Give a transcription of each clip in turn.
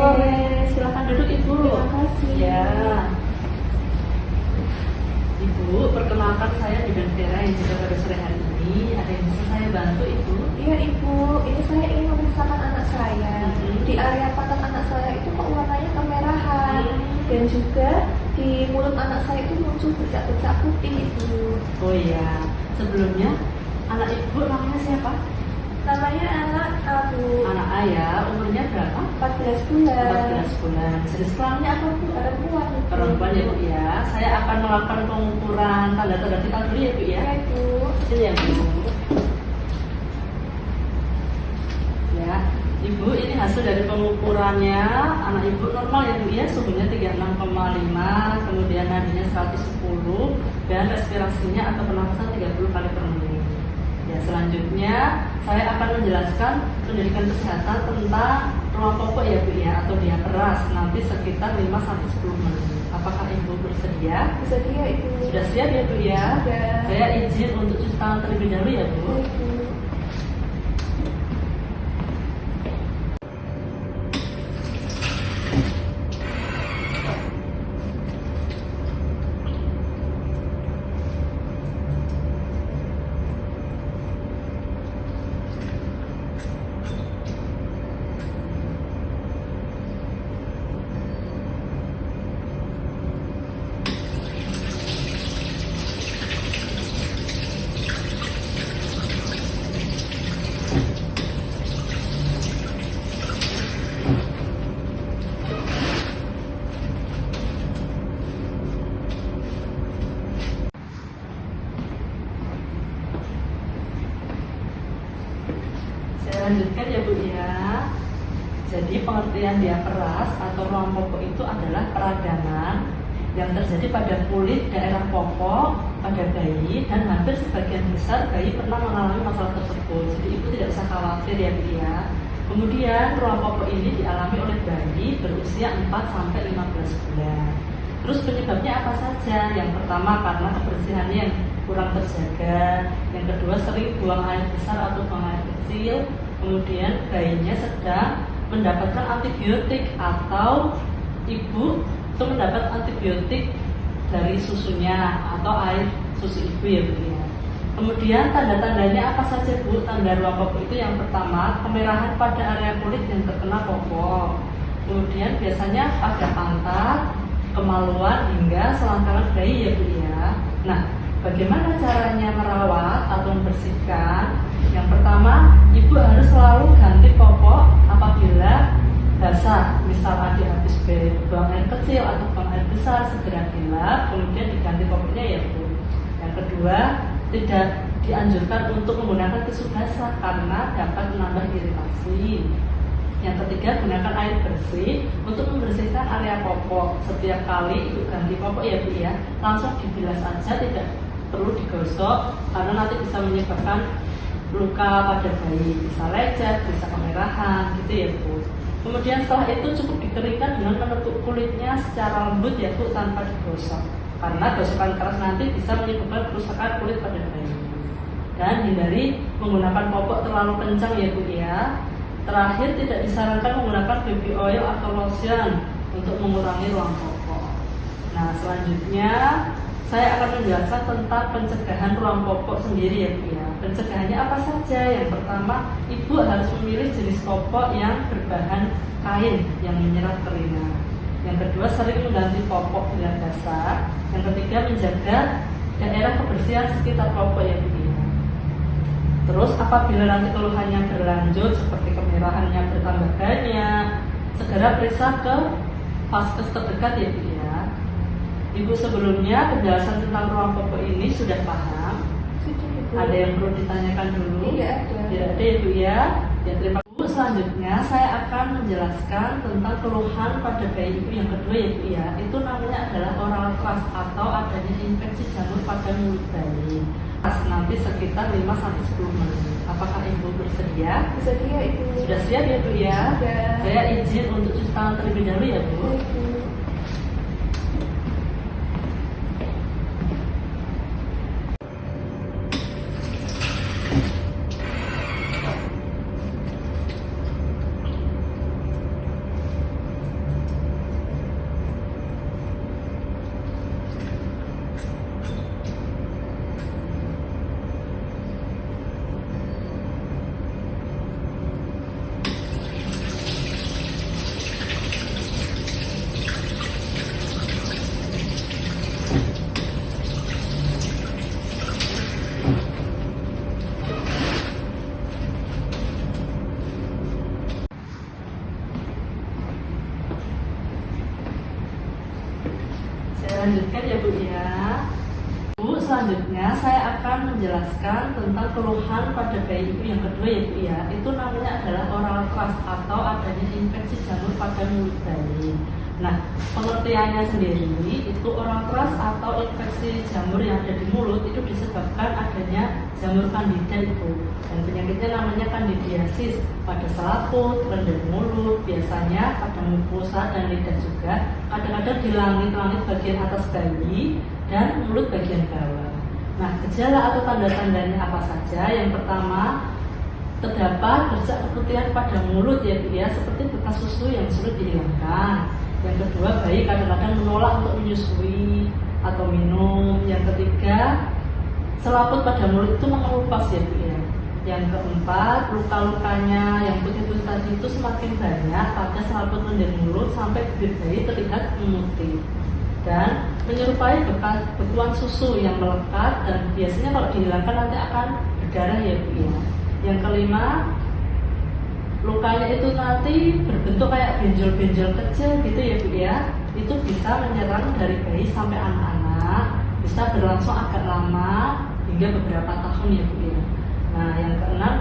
sore. Silakan duduk Ibu. Terima kasih. Ya. Ibu, perkenalkan saya Bidan Vera yang juga pada sore hari ini. Ada yang bisa saya bantu Ibu? Iya Ibu, ini saya ingin memeriksakan anak saya. Di area pantat anak saya itu kok warnanya kemerahan, dan juga di mulut anak saya itu muncul bercak-bercak putih Ibu. Oh iya, sebelumnya anak Ibu namanya siapa? Namanya anak Abu. Anak ayah, umurnya berapa? 14 bulan. 14 bulan. Jenis kelaminnya apa Bu? Perempuan Ibu. Perempuan ya Bu ya. Saya akan melakukan pengukuran tanda-tanda vital dulu ya Bu ya. Iya Ibu. Ini ya Bu. Ya, Ibu ini hasil dari pengukurannya. Anak Ibu normal ya Bu ya, suhunya 36,5, kemudian nadinya 110 dan respirasinya atau pernafasan 30 kali per menit. Ya, selanjutnya saya akan menjelaskan pendidikan kesehatan tentang ruang popok ya Bu ya, atau diaperas nanti sekitar 5-10 menit. Apakah Ibu bersedia? Bisa dia Ibu. Sudah siap ya Bu ya? Sudah. Saya izin untuk cuci tangan terlebih dahulu ya Bu. Iya, Ibu. Saya lanjutkan ya Bu ya. Jadi pengertian diaperas atau ruang popok itu adalah peradangan yang terjadi pada kulit daerah popok pada bayi, dan hampir sebagian besar bayi pernah mengalami masalah tersebut. Jadi Ibu tidak usah khawatir ya Bu ya. Kemudian ruang popok ini dialami oleh bayi berusia 4-15 bulan. Terus penyebabnya apa saja? Yang pertama karena kebersihannya yang kurang terjaga. Yang kedua sering buang air besar atau buang air kecil. Kemudian bayinya sedang mendapatkan antibiotik atau ibu itu mendapat antibiotik dari susunya atau air susu ibu ya Bu ya. Kemudian tanda-tandanya apa saja Bu? Tanda ruang popok itu yang pertama kemerahan pada area kulit yang terkena popok. Kemudian biasanya pada pantat, kemaluan hingga selangkangan bayi ya Bu ya. Nah, bagaimana caranya merawat atau membersihkan? Yang pertama, ibu harus selalu ganti popok apabila basah. Misal ada habis buang air kecil atau buang air besar, segera dilap, kemudian diganti popoknya ya Bu. Yang kedua, tidak dianjurkan untuk menggunakan tisu basah karena dapat menambah iritasi. Yang ketiga, gunakan air bersih untuk membersihkan area popok. Setiap kali ibu ganti popok ya Bu ya, langsung dibilas saja, tidak perlu digosok karena nanti bisa menyebabkan luka pada bayi, bisa lecet, bisa kemerahan gitu ya Bu. Kemudian setelah itu cukup dikeringkan dengan menekuk kulitnya secara lembut ya Bu, tanpa digosok, karena gosokan keras nanti bisa menyebabkan kerusakan kulit pada bayi. Dan hindari menggunakan popok terlalu kencang ya Bu ya. Terakhir, tidak disarankan menggunakan baby oil atau lotion untuk mengurangi ruang popok. Nah, selanjutnya saya akan menjelaskan tentang pencegahan ruang popok sendiri ya Bu ya. Pencegahannya apa saja? Yang pertama, ibu harus memilih jenis popok yang berbahan kain yang menyerap keringat. Yang kedua, sering mengganti popok bila basah. Yang ketiga, menjaga daerah kebersihan sekitar popok ya Bu ya. Terus apabila nanti keluhannya berlanjut seperti kemerahannya bertambah banyak, segera periksa ke vaskes terdekat ya Bu ya. Ibu sebelumnya penjelasan tentang ruang popok ini sudah paham? Ada yang perlu ditanyakan dulu? Tidak ada. Tidak ada ya Bu ya. Ya, terima kasih. Selanjutnya saya akan menjelaskan tentang keluhan pada bayi ibu yang kedua ya Bu ya. Itu namanya adalah oral thrush atau adanya infeksi jamur pada mulut bayi. Nanti sekitar 5-10 menit. Apakah ibu bersedia? Bersedia Ibu. Sudah siap ya Bu ya? Sudah. Saya izin untuk cuci tangan terlebih dahulu ya Bu. Iya, Ibu. Dilanjutkan ya Bu ya. Bu, selanjutnya saya akan menjelaskan tentang keluhan pada bayi ibu yang kedua ya Bu ya. Itu namanya adalah oral thrush atau adanya infeksi jamur pada mulut bayi. Nah, pengertiannya sendiri itu oral thrush atau infeksi jamur yang ada di mulut itu disebabkan adanya jamur candida itu. Dan penyakitnya namanya candidiasis pada selaput, rendang mulut, biasanya pada mukosa dan lidah juga. Kadang-kadang di langit-langit bagian atas bayi dan mulut bagian bawah. Nah, gejala atau tanda-tandanya apa saja? Yang pertama, terdapat bercak keputihan pada mulut ya Bu ya, seperti bekas susu yang sulit dihilangkan. Yang kedua, bayi kadang-kadang menolak untuk menyusui atau minum. Yang ketiga, selaput pada mulut itu mengelupas ya Bu ya. Yang keempat, luka-lukanya yang putih-putih tadi itu semakin banyak pada selaput lendir mulut sampai bibir bayi terlihat memutih. Dan menyerupai bekas bekuan susu yang melekat dan biasanya kalau dihilangkan nanti akan berdarah ya Bu ya. Yang kelima, lukanya itu nanti berbentuk kayak benjol-benjol kecil gitu ya Bu ya. Itu bisa menyerang dari bayi sampai anak-anak, bisa berlangsung agak lama hingga beberapa tahun ya Bu ya. Nah, yang keenam,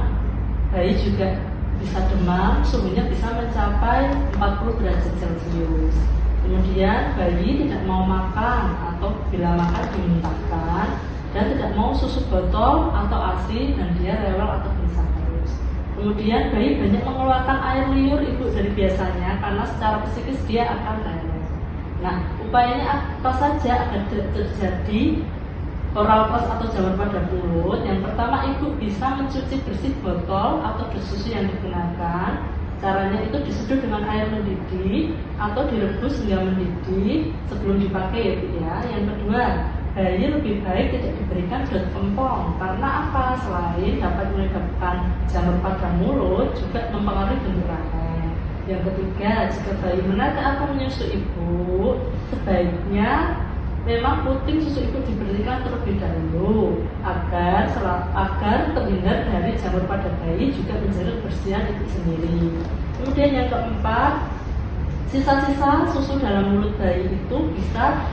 bayi juga bisa demam, suhunya bisa mencapai 40 derajat Celcius. Kemudian bayi tidak mau makan atau bila makan dimuntahkan dan tidak mau susu botol atau ASI dan dia rewel atau gelisah terus. Kemudian bayi banyak mengeluarkan air liur ibu dari biasanya karena secara psikis dia akan rewel. Nah, upayanya apa saja agar terjadi oral thrush atau jamur pada mulut? Yang pertama, ibu bisa mencuci bersih botol atau dus susu yang digunakan. Caranya itu diseduh dengan air mendidih atau direbus hingga mendidih sebelum dipakai ya Bu ya. Yang kedua, bayi lebih baik tidak diberikan dot kempong karena apa? Selain dapat menyebabkan jamur pada mulut, juga mempengaruhi bentuk rahang. Yang ketiga, jika bayi menetes atau menyusui ibu, sebaiknya memang puting susu ibu diberikan terlebih dahulu agar terhindar dari jamur pada bayi, juga menjaga kebersihan ibu sendiri. Kemudian yang keempat, sisa-sisa susu dalam mulut bayi itu bisa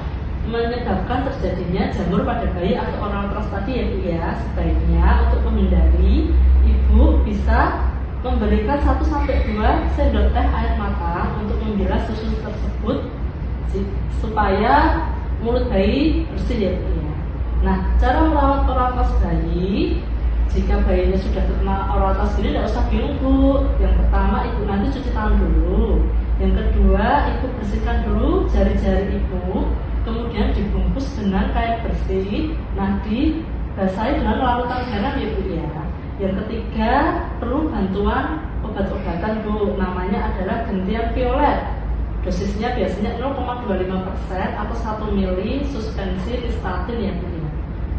menyebabkan terjadinya jamur pada bayi atau oral thrush tadi ya Bu ya. Sebaiknya untuk menghindari, ibu bisa memberikan 1-2 sendok teh air matang untuk membilas susu tersebut supaya mulut bayi bersih ya Bu ya. Nah, cara merawat oral thrush bayi, jika bayinya sudah terkena oral thrush ini tidak usah bingung Bu. Yang pertama, ibu nanti cuci tangan dulu. Yang kedua, ibu bersihkan dulu jari-jari ibu, kemudian dibungkus dengan kain bersih. Nah, dibasahi dengan larutan garam ya Bu ya. Yang ketiga, perlu bantuan obat-obatan Bu, namanya adalah gentian violet. Dosisnya biasanya 0,25% atau 1 ml suspensi nystatin ya Bu ya.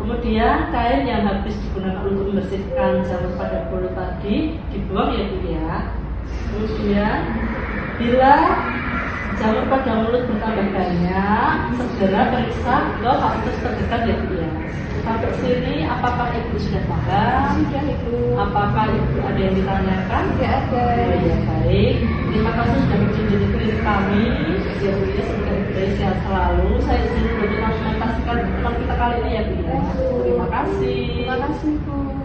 Kemudian kain yang habis digunakan untuk membersihkan jamur pada mulut tadi dibuang ya Bu ya. Kemudian bila jamur pada mulut bertambah banyak, segera periksa ke fasilitas terdekat ya Bu ya. Sampai sini apakah ibu sudah paham? Sudah Ibu. Apakah ibu ada yang ditanyakan? Tidak ada. Oh ya, baik. Terima kasih sudah berkunjung di klinik kami. Ya Bu ya, semoga ibu sehat selalu. Saya izin untuk mendokumentasikan pertemuan kita kali ini ya Bu ya. Terima kasih. Terima kasih Bu.